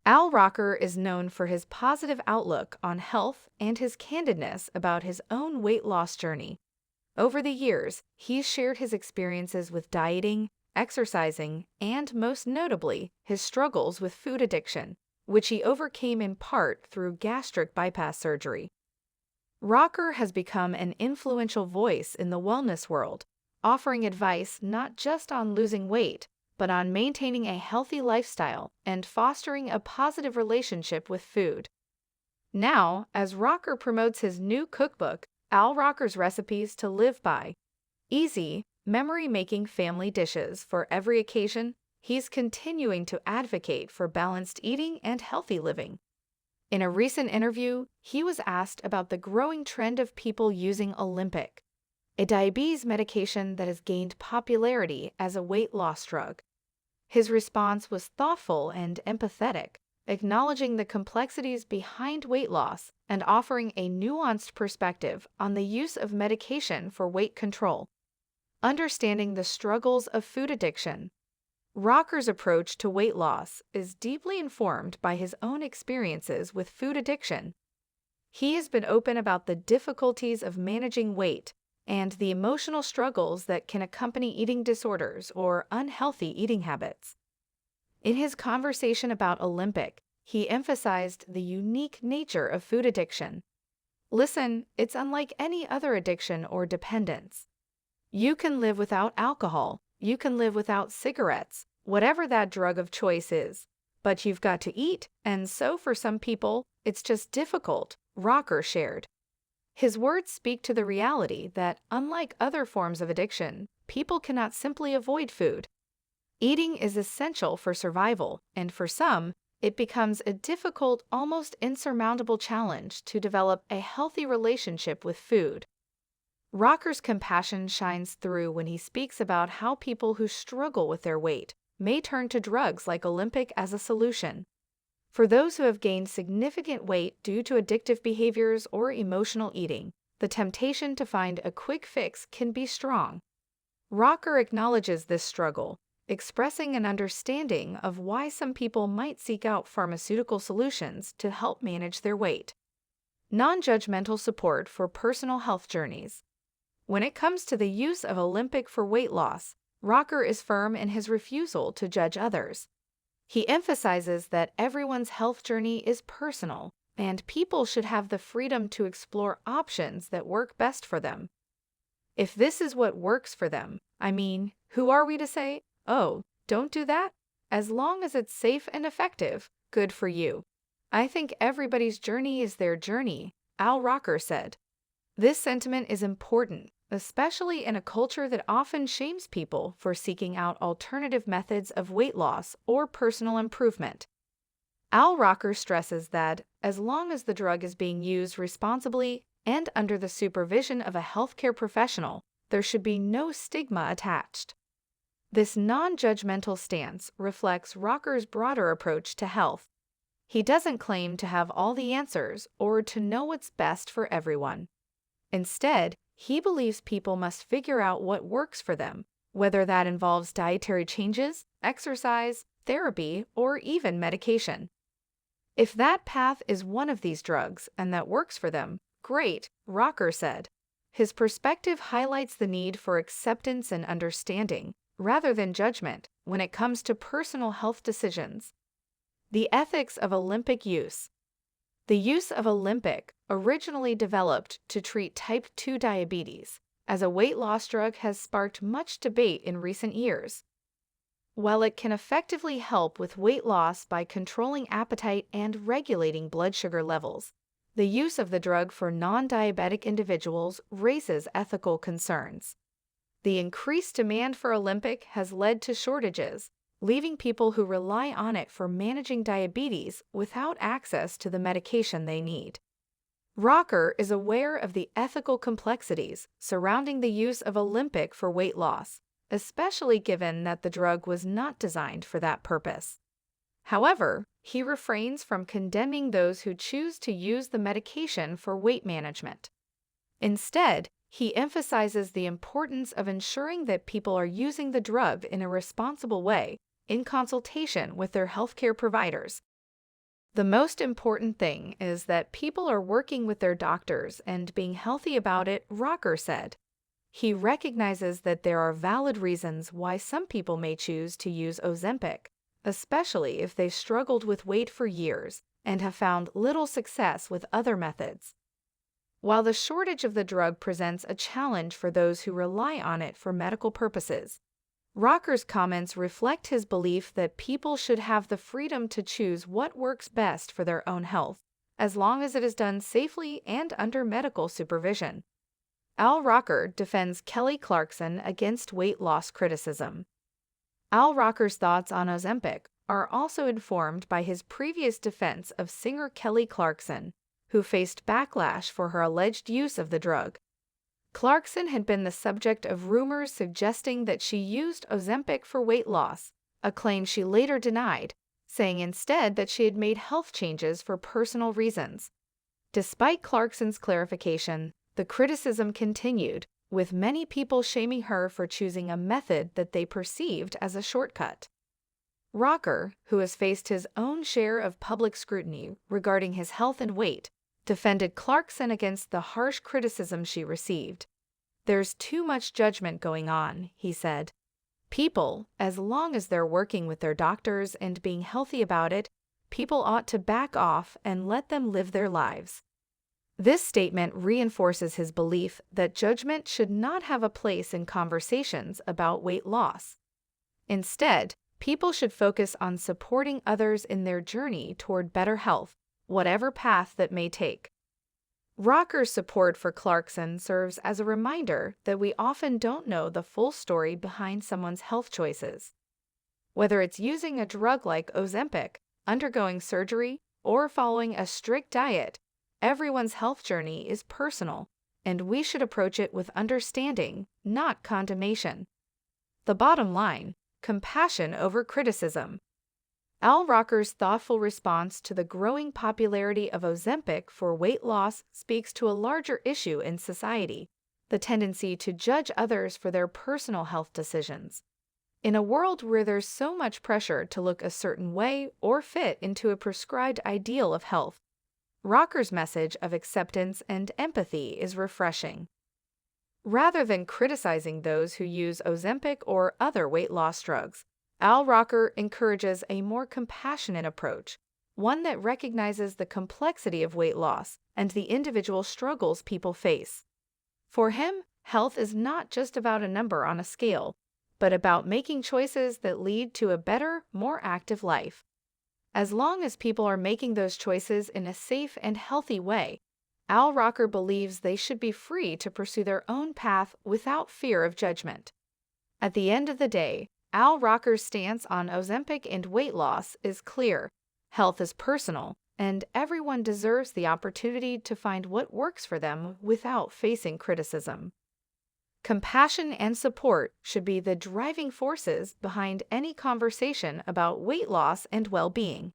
Al Roker is known for his positive outlook on health and his candidness about his own weight loss journey. Over the years, he's shared his experiences with dieting, exercising, and most notably, his struggles with food addiction, which he overcame in part through gastric bypass surgery. Roker has become an influential voice in the wellness world, offering advice not just on losing weight, but on maintaining a healthy lifestyle and fostering a positive relationship with food. Now, as Roker promotes his new cookbook, Al Roker's Recipes to Live By, easy, memory-making family dishes for every occasion, he's continuing to advocate for balanced eating and healthy living. In a recent interview, he was asked about the growing trend of people using Ozempic, a diabetes medication that has gained popularity as a weight loss drug. His response was thoughtful and empathetic, acknowledging the complexities behind weight loss and offering a nuanced perspective on the use of medication for weight control. Understanding the struggles of food addiction. Roker's approach to weight loss is deeply informed by his own experiences with food addiction. He has been open about the difficulties of managing weight and the emotional struggles that can accompany eating disorders or unhealthy eating habits. In his conversation about Ozempic, he emphasized the unique nature of food addiction. Listen, it's unlike any other addiction or dependence. You can live without alcohol, you can live without cigarettes, whatever that drug of choice is, but you've got to eat, and so for some people, it's just difficult, Roker shared. His words speak to the reality that, unlike other forms of addiction, people cannot simply avoid food. Eating is essential for survival, and for some, it becomes a difficult, almost insurmountable challenge to develop a healthy relationship with food. Roker's compassion shines through when he speaks about how people who struggle with their weight may turn to drugs like Ozempic as a solution. For those who have gained significant weight due to addictive behaviors or emotional eating, the temptation to find a quick fix can be strong. Roker acknowledges this struggle, expressing an understanding of why some people might seek out pharmaceutical solutions to help manage their weight. Non-judgmental support for personal health journeys. When it comes to the use of Ozempic for weight loss, Roker is firm in his refusal to judge others. He emphasizes that everyone's health journey is personal, and people should have the freedom to explore options that work best for them. If this is what works for them, who are we to say, oh, don't do that? As long as it's safe and effective, good for you. I think everybody's journey is their journey, Al Roker said. This sentiment is important, especially in a culture that often shames people for seeking out alternative methods of weight loss or personal improvement. Al Roker stresses that, as long as the drug is being used responsibly and under the supervision of a healthcare professional, there should be no stigma attached. This non-judgmental stance reflects Roker's broader approach to health. He doesn't claim to have all the answers or to know what's best for everyone. Instead, he believes people must figure out what works for them, whether that involves dietary changes, exercise, therapy, or even medication. If that path is one of these drugs and that works for them, great, Roker said. His perspective highlights the need for acceptance and understanding, rather than judgment, when it comes to personal health decisions. The ethics of Ozempic use. The use of Ozempic, originally developed to treat type 2 diabetes, as a weight loss drug has sparked much debate in recent years. While it can effectively help with weight loss by controlling appetite and regulating blood sugar levels, the use of the drug for non-diabetic individuals raises ethical concerns. The increased demand for Ozempic has led to shortages, leaving people who rely on it for managing diabetes without access to the medication they need. Roker is aware of the ethical complexities surrounding the use of Ozempic for weight loss, especially given that the drug was not designed for that purpose. However, he refrains from condemning those who choose to use the medication for weight management. Instead, he emphasizes the importance of ensuring that people are using the drug in a responsible way, in consultation with their healthcare providers. The most important thing is that people are working with their doctors and being healthy about it, Roker said. He recognizes that there are valid reasons why some people may choose to use Ozempic, especially if they struggled with weight for years and have found little success with other methods. While the shortage of the drug presents a challenge for those who rely on it for medical purposes, Roker's comments reflect his belief that people should have the freedom to choose what works best for their own health, as long as it is done safely and under medical supervision. Al Roker defends Kelly Clarkson against weight loss criticism. Al Roker's thoughts on Ozempic are also informed by his previous defense of singer Kelly Clarkson, who faced backlash for her alleged use of the drug. Clarkson had been the subject of rumors suggesting that she used Ozempic for weight loss, a claim she later denied, saying instead that she had made health changes for personal reasons. Despite Clarkson's clarification, the criticism continued, with many people shaming her for choosing a method that they perceived as a shortcut. Roker, who has faced his own share of public scrutiny regarding his health and weight, defended Clarkson against the harsh criticism she received. "There's too much judgment going on," he said. "People, as long as they're working with their doctors and being healthy about it, people ought to back off and let them live their lives." This statement reinforces his belief that judgment should not have a place in conversations about weight loss. Instead, people should focus on supporting others in their journey toward better health, whatever path that may take. Roker's support for Clarkson serves as a reminder that we often don't know the full story behind someone's health choices. Whether it's using a drug like Ozempic, undergoing surgery, or following a strict diet, everyone's health journey is personal, and we should approach it with understanding, not condemnation. The bottom line: compassion over criticism. Al Roker's thoughtful response to the growing popularity of Ozempic for weight loss speaks to a larger issue in society: the tendency to judge others for their personal health decisions. In a world where there's so much pressure to look a certain way or fit into a prescribed ideal of health, Roker's message of acceptance and empathy is refreshing. Rather than criticizing those who use Ozempic or other weight loss drugs, Al Roker encourages a more compassionate approach, one that recognizes the complexity of weight loss and the individual struggles people face. For him, health is not just about a number on a scale, but about making choices that lead to a better, more active life. As long as people are making those choices in a safe and healthy way, Al Roker believes they should be free to pursue their own path without fear of judgment. At the end of the day, Al Roker's stance on Ozempic and weight loss is clear: health is personal, and everyone deserves the opportunity to find what works for them without facing criticism. Compassion and support should be the driving forces behind any conversation about weight loss and well-being.